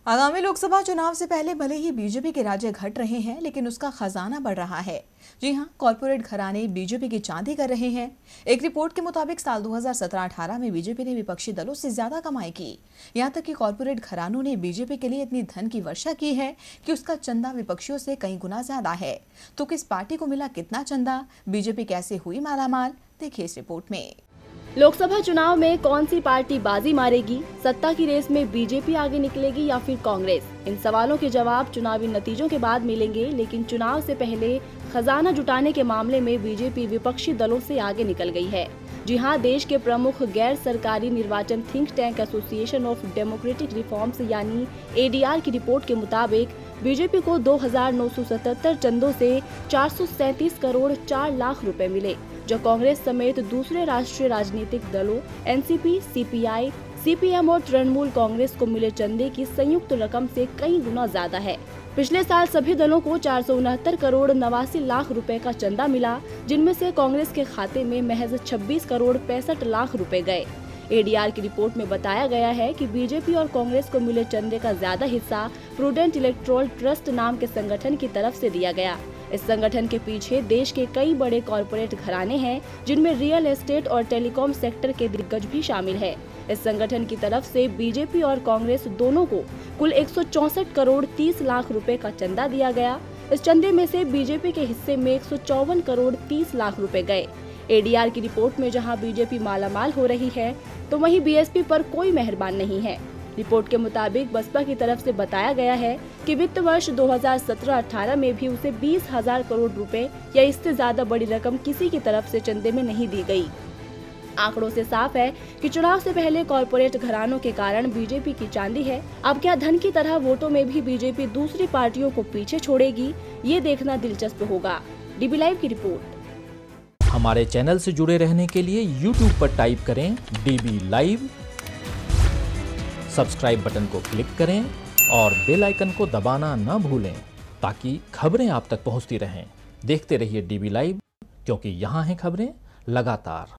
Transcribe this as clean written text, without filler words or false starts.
आगामी लोकसभा चुनाव से पहले भले ही बीजेपी के राज्य घट रहे हैं, लेकिन उसका खजाना बढ़ रहा है। जी हां, कॉर्पोरेट घराने बीजेपी की चांदी कर रहे हैं। एक रिपोर्ट के मुताबिक साल 2017-18 में बीजेपी ने विपक्षी दलों से ज्यादा कमाई की। यहां तक कि कॉर्पोरेट घरानों ने बीजेपी के लिए इतनी धन की वर्षा की है कि उसका चंदा विपक्षियों से कई गुना ज्यादा है। तो किस पार्टी को मिला कितना चंदा, बीजेपी कैसे हुई मालामाल, देखिए इस रिपोर्ट में। लोकसभा चुनाव में कौन सी पार्टी बाजी मारेगी? सत्ता की रेस में बीजेपी आगे निकलेगी या फिर कांग्रेस? इन सवालों के जवाब चुनावी नतीजों के बाद मिलेंगे, लेकिन चुनाव से पहले खजाना जुटाने के मामले में बीजेपी विपक्षी दलों से आगे निकल गई है। जी हां, देश के प्रमुख गैर सरकारी निर्वाचन think tank association of democratic reforms यानी ADR की रिपोर्ट के मुताबिक बीजेपी को 2,977 चंदों से 437 करोड़ 4 लाख रुपए मिले, जो कांग्रेस समेत दूसरे राष्ट्रीय राजनीतिक दलों NCP, CPI, CPM और तृणमूल कांग्रेस को मिले चंदे की संयुक्त रकम से कई गुना ज्यादा है। पिछले साल सभी दलों को 469 करोड़ 89 लाख रुपए का चंदा मिला, जिनमें से कांग्रेस के खाते में महज 26 करोड़ 65 लाख रुपए गए। ADR की रिपोर्ट में बताया गया है कि बीजेपी और कांग्रेस को मिले चंदे का ज्यादा हिस्सा प्रूडेंट इलेक्टोरल ट्रस्ट नाम के संगठन की तरफ से दिया गया। इस संगठन के पीछे देश के कई बड़े कॉरपोरेट घराने हैं, जिनमें रियल एस्टेट और टेलीकॉम सेक्टर के दिग्गज भी शामिल है। इस संगठन की तरफ से बीजेपी और कांग्रेस दोनों को कुल 164 करोड़ 30 लाख रुपए का चंदा दिया गया। इस चंदे में से बीजेपी के हिस्से में 154 करोड़ 30 लाख रुपए गए। ADR की रिपोर्ट में जहां बीजेपी मालामाल हो रही है, तो वहीं BSP पर कोई मेहरबान नहीं है। रिपोर्ट के मुताबिक बसपा की तरफ से बताया गया है कि वित्त वर्ष 2017-18 में भी उसे 20,000 करोड़ रुपए या इससे ज्यादा बड़ी रकम किसी की तरफ से चंदे में नहीं दी गई। आंकड़ों से साफ है कि चुनाव से पहले कॉर्पोरेट घरानों के कारण बीजेपी की चांदी है। अब क्या धन की तरह वोटों में भी बीजेपी दूसरी पार्टियों को पीछे छोड़ेगी, ये देखना दिलचस्प होगा। DB लाइव की रिपोर्ट। हमारे चैनल से जुड़े रहने के लिए YouTube पर टाइप करें DB लाइव, सब्सक्राइब बटन को क्लिक करें और बेल आइकन को दबाना न भूलें, ताकि खबरें आप तक पहुंचती रहें। देखते रहिए DB लाइव, क्योंकि यहाँ हैं खबरें लगातार।